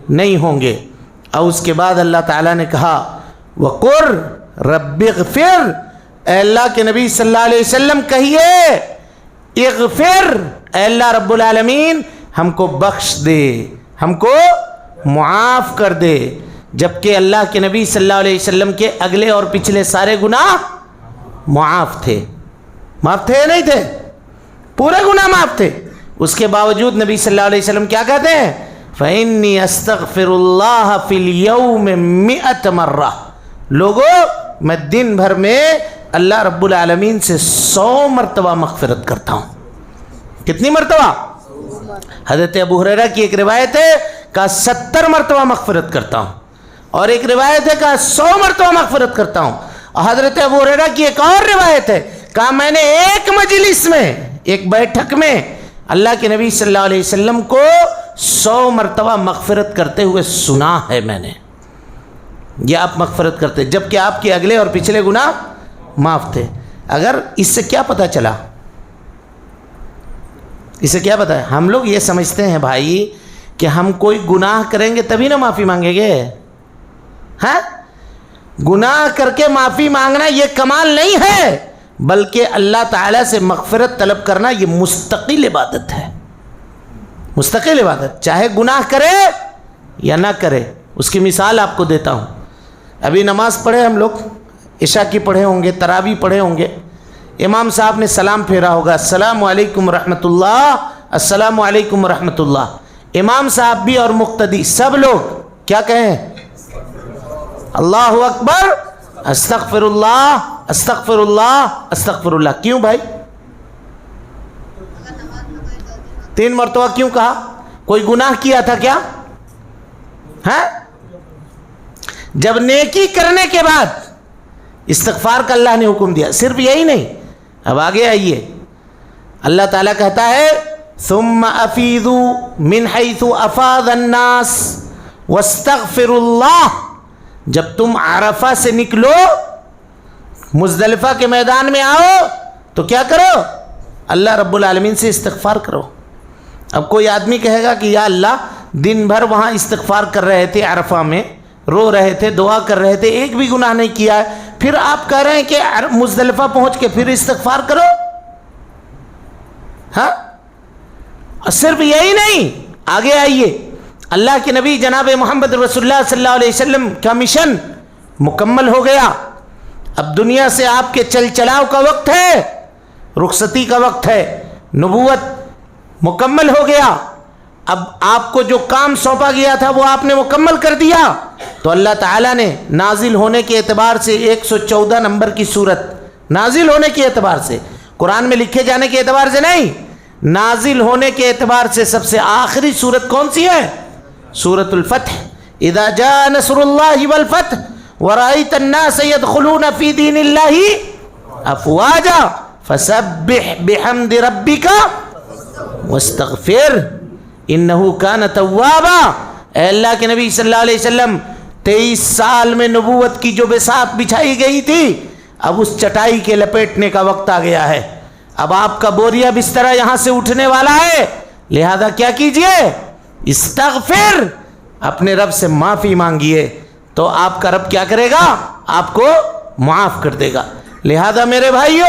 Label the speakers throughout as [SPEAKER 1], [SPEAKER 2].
[SPEAKER 1] نہیں ہوں گے۔ اور اس کے بعد اللہ تعالیٰ نے کہا وَقُرْ رَبِّ اغْفِرْ، اے اللہ کے نبی صلی اللہ علیہ وسلم کہیے اغفر، اے اللہ رب العالمین ہم کو بخش دے، ہم کو معاف کر دے۔ جبکہ اللہ کے نبی صلی اللہ علیہ وسلم کے اگلے اور پچھلے سارے گناہ معاف تھے، معاف تھے نہیں تھے؟ پورے گناہ معاف تھے۔ اس کے باوجود نبی صلی اللہ علیہ وسلم کیا کہتے ہیں؟ فَإِنِّي أَسْتَغْفِرُ اللَّهَ فِي الْيَوْمِ 100 مرہ، لوگوں میں دن بھر میں اللہ رب العالمین سے 100 مرتبہ مغفرت کرتا ہوں۔ کتنی مرتبہ؟ حضرت ابو ہریرہ کی ایک روایت ہے کہ 70 مرتبہ مغفرت کرتا ہوں، اور ایک روایت ہے کہ 100 مرتبہ مغفرت کرتا ہوں۔ اور حضرت ابو ہریرہ کی ایک اور روایت ہے کہ میں نے ایک مجلس میں، ایک بیٹھک میں اللہ کے نبی صلی اللہ علیہ وسلم کو 100 مرتبہ مغفرت کرتے ہوئے سنا ہے میں نے۔ یہ آپ مغفرت کرتے جبکہ آپ کے اگلے اور پچھلے گناہ معاف تھے۔ اگر اس سے کیا پتہ چلا؟ اس سے کیا پتہ ہے؟ ہم لوگ یہ سمجھتے ہیں بھائی کہ ہم کوئی گناہ کریں گے تبھی نہ معافی مانگیں گے، ہاں؟ گناہ کر کے معافی مانگنا یہ کمال نہیں ہے، بلکہ اللہ تعالیٰ سے مغفرت طلب کرنا یہ مستقل عبادت ہے، مستقل عبادت، چاہے گناہ کرے یا نہ کرے۔ اس کی مثال آپ کو دیتا ہوں۔ ابھی نماز پڑھے ہم لوگ، عشاء کی پڑھے ہوں گے، تراویح پڑھے ہوں گے، امام صاحب نے سلام پھیرا ہوگا، السلام علیکم ورحمۃ اللہ، السلام علیکم ورحمۃ اللہ۔ امام صاحب بھی اور مقتدی سب لوگ کیا کہیں؟ اللہ اکبر، استغفر اللہ، استغفر اللہ، استغفر اللہ۔ کیوں بھائی؟ 3 مرتبہ کیوں کہا؟ کوئی گناہ کیا تھا کیا؟ ہاں؟ جب نیکی کرنے کے بعد استغفار کا اللہ نے حکم دیا، صرف یہی نہیں، اب آگے آئیے، اللہ تعالیٰ کہتا ہے ثم افیضوا من حیث افاض الناس واستغفروا اللہ۔ جب تم عرفہ سے نکلو، مزدلفہ کے میدان میں آؤ تو کیا کرو؟ اللہ رب العالمین سے استغفار کرو۔ اب کوئی آدمی کہے گا کہ یا اللہ دن بھر وہاں استغفار کر رہے تھے، عرفہ میں رو رہے تھے، دعا کر رہے تھے، ایک بھی گناہ نہیں کیا ہے، پھر آپ کہہ رہے ہیں کہ مزدلفہ پہنچ کے پھر استغفار کرو؟ ہاں؟ اور صرف یہی نہیں، آگے آئیے، اللہ کے نبی جناب محمد رسول اللہ صلی اللہ علیہ وسلم کا مشن مکمل ہو گیا۔ اب دنیا سے آپ کے چل چلاؤ کا وقت ہے، رخصتی کا وقت ہے، نبوت مکمل ہو گیا۔ اب آپ کو جو کام سونپا گیا تھا وہ آپ نے مکمل کر دیا، تو اللہ تعالیٰ نے نازل ہونے کے اعتبار سے 114 نمبر کی سورت، نازل ہونے کے اعتبار سے، قرآن میں لکھے جانے کے اعتبار سے نہیں، نازل ہونے کے اعتبار سے سب سے آخری سورت کون سی ہے؟ سورۃ الفتح۔ اذا جاء نصر اللہ والفتح ورأیت الناس يدخلون فی دین اللہ افواجا فسبح بحمد ربک واستغفر انہو کان توابا۔ اے اللہ کے نبی صلی اللہ علیہ وسلم 23 سال میں نبوت کی جو بساط بچھائی گئی تھی، اب اس چٹائی کے لپیٹنے کا وقت آ گیا ہے۔ اب آپ کا بوریا بسترا یہاں سے اٹھنے والا ہے، لہذا کیا کیجئے؟ استغفر، اپنے رب سے معافی مانگیے، تو آپ کا رب کیا کرے گا؟ آپ کو معاف کر دے گا۔ لہذا میرے بھائیو،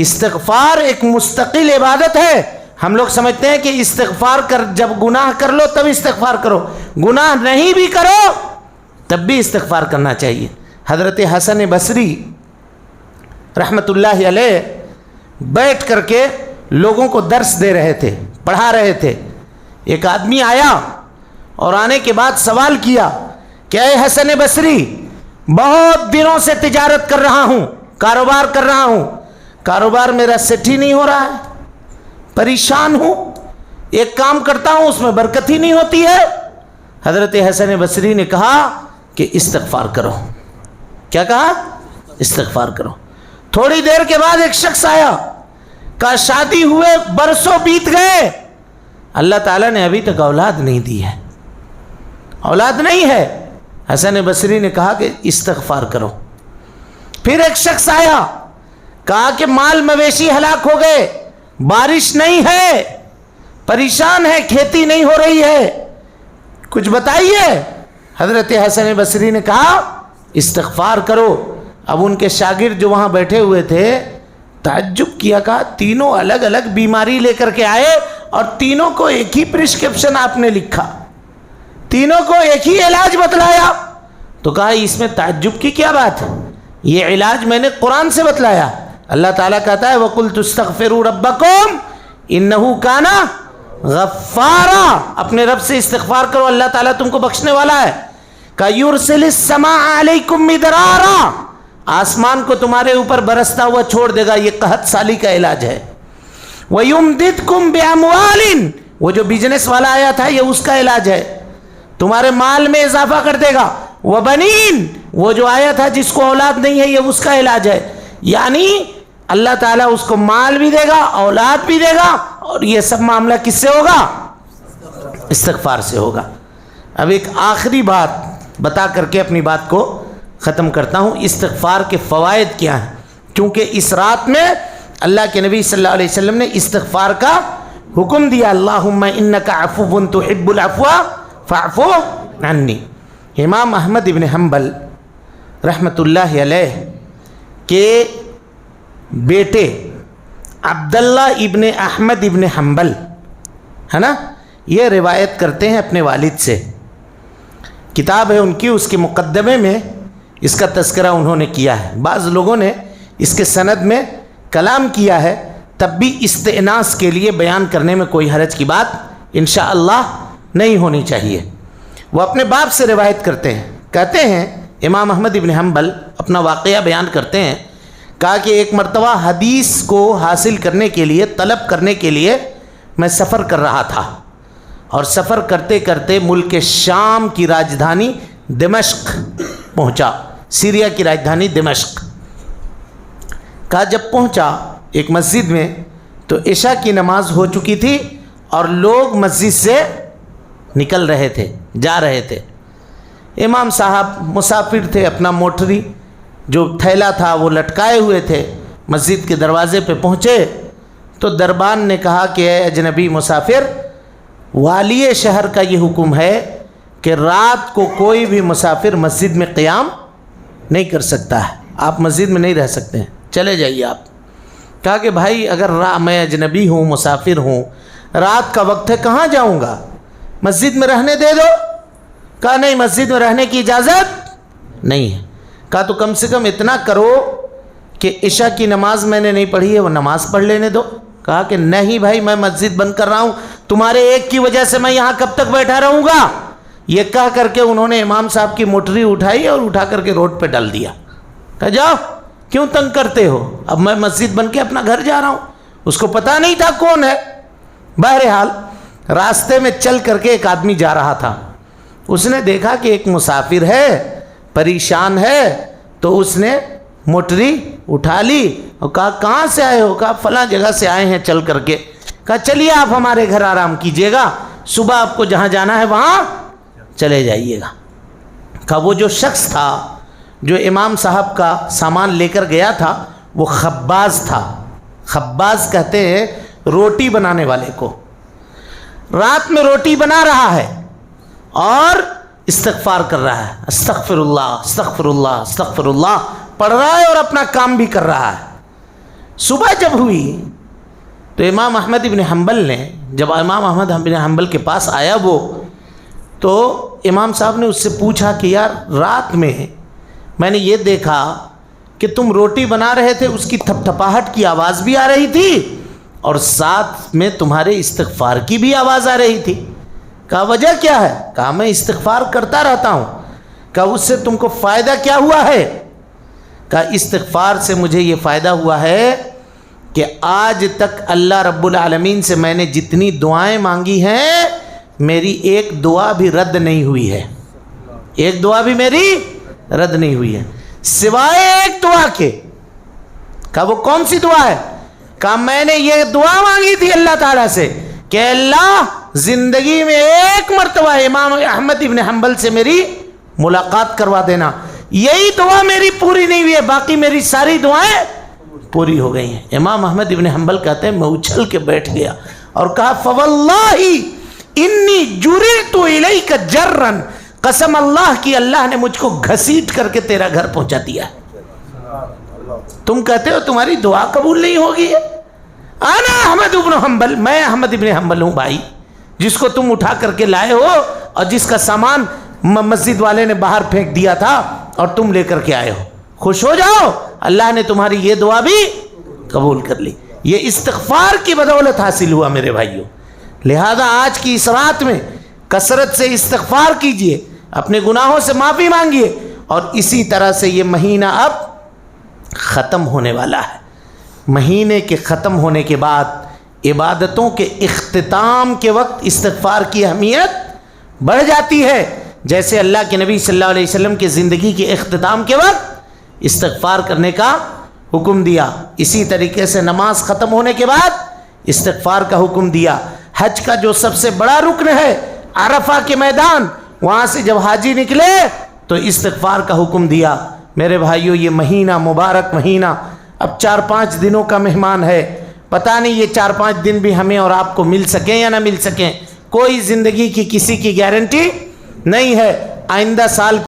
[SPEAKER 1] استغفار ایک مستقل عبادت ہے۔ ہم لوگ سمجھتے ہیں کہ استغفار کر، جب گناہ کر لو تب استغفار کرو، گناہ نہیں بھی کرو تب بھی استغفار کرنا چاہیے۔ حضرت حسن بصری رحمت اللہ علیہ بیٹھ کر کے لوگوں کو درس دے رہے تھے، پڑھا رہے تھے۔ ایک آدمی آیا اور آنے کے بعد سوال کیا کہ اے حسن بصری، بہت دنوں سے تجارت کر رہا ہوں، کاروبار کر رہا ہوں، کاروبار میرا سیٹ ہی نہیں ہو رہا ہے، پریشان ہوں، ایک کام کرتا ہوں اس میں برکت ہی نہیں ہوتی ہے۔ حضرت حسن بصری نے کہا کہ استغفار کرو۔ کیا کہا؟ استغفار کرو۔ تھوڑی دیر کے بعد ایک شخص آیا، کہا شادی ہوئے برسوں بیت گئے، اللہ تعالیٰ نے ابھی تک اولاد نہیں دی ہے، اولاد نہیں ہے۔ حسن بصری نے کہا کہ استغفار کرو۔ پھر ایک شخص آیا، کہا کہ مال مویشی ہلاک ہو گئے، بارش نہیں ہے، پریشان ہے، کھیتی نہیں ہو رہی ہے، کچھ بتائیے. حضرت حسن بصری نے کہا استغفار کرو. اب ان کے شاگرد جو وہاں بیٹھے ہوئے تھے تعجب کیا, کہا تینوں الگ الگ بیماری لے کر کے آئے اور تینوں کو ایک ہی پرسکرپشن آپ نے لکھا, تینوں کو ایک ہی علاج بتلایا. تو کہا اس میں تعجب کی کیا بات ہے, یہ علاج میں نے قرآن سے بتلایا. اللہ تعالیٰ کہتا ہے وَقُلْتُ اسْتَغْفِرُوا رَبَّكُمْ إِنَّهُ كَانَ غَفَّارًا, اپنے رب سے استغفار کرو, اللہ تعالیٰ تم کو بخشنے والا ہے. کہ يُرْسِلِ السَّمَاءَ عَلَيْكُمْ مِدْرَارًا, آسمان کو تمہارے اوپر برستا ہوا چھوڑ دے گا, یہ قحط سالی کا علاج ہے. وَيُمْدِدْكُمْ بِأَمْوَالٍ, وہ جو بزنس والا آیا تھا یہ اس کا علاج ہے, تمہارے مال میں اضافہ کر دے گا. وَبَنِينَ, وہ جو آیا تھا جس کو اولاد نہیں ہے یہ اس کا علاج ہے. یعنی اللہ تعالیٰ اس کو مال بھی دے گا, اولاد بھی دے گا, اور یہ سب معاملہ کس سے ہوگا؟ استغفار سے ہوگا. اب ایک آخری بات بتا کر کے اپنی بات کو ختم کرتا ہوں. استغفار کے فوائد کیا ہیں؟ کیونکہ اس رات میں اللہ کے نبی صلی اللہ علیہ وسلم نے استغفار کا حکم دیا, اللہم انک عفو تحب العفو فاعف عنی. امام احمد ابن حنبل رحمۃ اللہ علیہ کے بیٹے عبداللہ ابن احمد ابن حنبل ہے نا, یہ روایت کرتے ہیں اپنے والد سے. کتاب ہے ان کی, اس کے مقدمے میں اس کا تذکرہ انہوں نے کیا ہے. بعض لوگوں نے اس کے سند میں کلام کیا ہے, تب بھی استئناس کے لیے بیان کرنے میں کوئی حرج کی بات انشاءاللہ نہیں ہونی چاہیے. وہ اپنے باپ سے روایت کرتے ہیں, کہتے ہیں امام احمد ابن حنبل اپنا واقعہ بیان کرتے ہیں, کہا کہ ایک مرتبہ حدیث کو حاصل کرنے کے لیے, طلب کرنے کے لیے میں سفر کر رہا تھا, اور سفر کرتے کرتے ملک شام کی راجدھانی دمشق پہنچا, سیریا کی راجدھانی دمشق. کہا جب پہنچا ایک مسجد میں تو عشاء کی نماز ہو چکی تھی اور لوگ مسجد سے نکل رہے تھے, جا رہے تھے. امام صاحب مسافر تھے, اپنا موٹری جو تھیلا تھا وہ لٹکائے ہوئے تھے. مسجد کے دروازے پہ پہنچے تو دربان نے کہا کہ اے اجنبی مسافر, والی شہر کا یہ حکم ہے کہ رات کو کوئی بھی مسافر مسجد میں قیام نہیں کر سکتا ہے, آپ مسجد میں نہیں رہ سکتے ہیں, چلے جائیے آپ. کہا کہ بھائی اگر میں اجنبی ہوں, مسافر ہوں, رات کا وقت ہے, کہاں جاؤں گا, مسجد میں رہنے دے دو. کہا نہیں, مسجد میں رہنے کی اجازت نہیں ہے. کہا تو کم سے کم اتنا کرو کہ عشاء کی نماز میں نے نہیں پڑھی ہے, وہ نماز پڑھ لینے دو. کہا کہ نہیں بھائی, میں مسجد بند کر رہا ہوں, تمہارے ایک کی وجہ سے میں یہاں کب تک بیٹھا رہوں گا. یہ کہہ کر کے انہوں نے امام صاحب کی موٹری اٹھائی اور اٹھا کر کے روڈ پہ ڈال دیا. کہا جاؤ, کیوں تنگ کرتے ہو, اب میں مسجد بن کے اپنا گھر جا رہا ہوں. اس کو پتہ نہیں تھا کون ہے. بہرحال راستے میں چل کر کے ایک آدمی جا رہا تھا, اس نے دیکھا کہ ایک مسافر ہے, پریشان ہے, تو اس نے موٹری اٹھا لی اور کہا کہاں سے آئے ہو. کہا فلاں جگہ سے آئے ہیں چل کر کے. کہا چلیے آپ ہمارے گھر آرام کیجئے گا, صبح آپ کو جہاں جانا ہے وہاں چلے جائیے گا. کہا وہ جو شخص تھا جو امام صاحب کا سامان لے کر گیا تھا وہ خباز تھا. خباز کہتے ہیں روٹی بنانے والے کو. رات میں روٹی بنا رہا ہے اور استغفار کر رہا ہے, استغفر اللہ استغفر اللہ استغفر اللہ پڑھ رہا ہے اور اپنا کام بھی کر رہا ہے. صبح جب ہوئی تو امام احمد ابن حنبل نے, جب امام احمد ابن حنبل کے پاس آیا وہ, تو امام صاحب نے اس سے پوچھا کہ یار رات میں نے یہ دیکھا کہ تم روٹی بنا رہے تھے, اس کی تھپ تھپاہٹ کی آواز بھی آ رہی تھی اور ساتھ میں تمہارے استغفار کی بھی آواز آ رہی تھی. کہا وجہ کیا ہے؟ کہا میں استغفار کرتا رہتا ہوں. کہا اس سے تم کو فائدہ کیا ہوا ہے؟ کہا استغفار سے مجھے یہ فائدہ ہوا ہے کہ آج تک اللہ رب العالمین سے میں نے جتنی دعائیں مانگی ہیں میری ایک دعا بھی رد نہیں ہوئی ہے, ایک دعا بھی میری رد نہیں ہوئی ہے سوائے ایک دعا کے. کہا وہ کون سی دعا ہے؟ کہا میں نے یہ دعا مانگی تھی اللہ تعالیٰ سے کہ اللہ زندگی میں ایک مرتبہ امام احمد ابن حنبل سے میری ملاقات کروا دینا. یہی دعا میری پوری نہیں ہوئی ہے, باقی میری ساری دعائیں پوری ہو گئی ہیں. امام احمد ابن حنبل کہتے ہیں میں اچھل کے بیٹھ گیا اور کہا فواللہ انی جررت الیک جرن، قسم اللہ کی اللہ نے مجھ کو گھسیٹ کر کے تیرا گھر پہنچا دیا۔ تم کہتے ہو تمہاری دعا قبول نہیں ہوگی؟ انا احمد ابن حنبل، میں احمد ابن حنبل ہوں بھائی، جس کو تم اٹھا کر کے لائے ہو اور جس کا سامان مسجد والے نے باہر پھینک دیا تھا اور تم لے کر کے آئے ہو۔ خوش ہو جاؤ، اللہ نے تمہاری یہ دعا بھی قبول کر لی۔ یہ استغفار کی بدولت حاصل ہوا میرے بھائیوں۔ لہذا آج کی اس رات میں کثرت سے استغفار کیجئے، اپنے گناہوں سے معافی مانگیے، اور اسی طرح سے یہ مہینہ اب ختم ہونے والا ہے۔ مہینے کے ختم ہونے کے بعد عبادتوں کے اختتام کے وقت استغفار کی اہمیت بڑھ جاتی ہے، جیسے اللہ کے نبی صلی اللہ علیہ وسلم کی زندگی کے اختتام کے وقت استغفار کرنے کا حکم دیا، اسی طریقے سے نماز ختم ہونے کے بعد استغفار کا حکم دیا۔ حج کا جو سب سے بڑا رکن ہے عرفہ کے میدان، وہاں سے جب حاجی نکلے تو استغفار کا حکم دیا۔ میرے بھائیو، یہ مہینہ مبارک مہینہ اب 4-5 دنوں کا مہمان ہے، پتہ نہیں یہ 4-5 دن بھی ہمیں اور آپ کو مل سکیں یا نہ مل سکیں، کوئی زندگی کی کسی کی گارنٹی نہیں ہے۔ آئندہ سال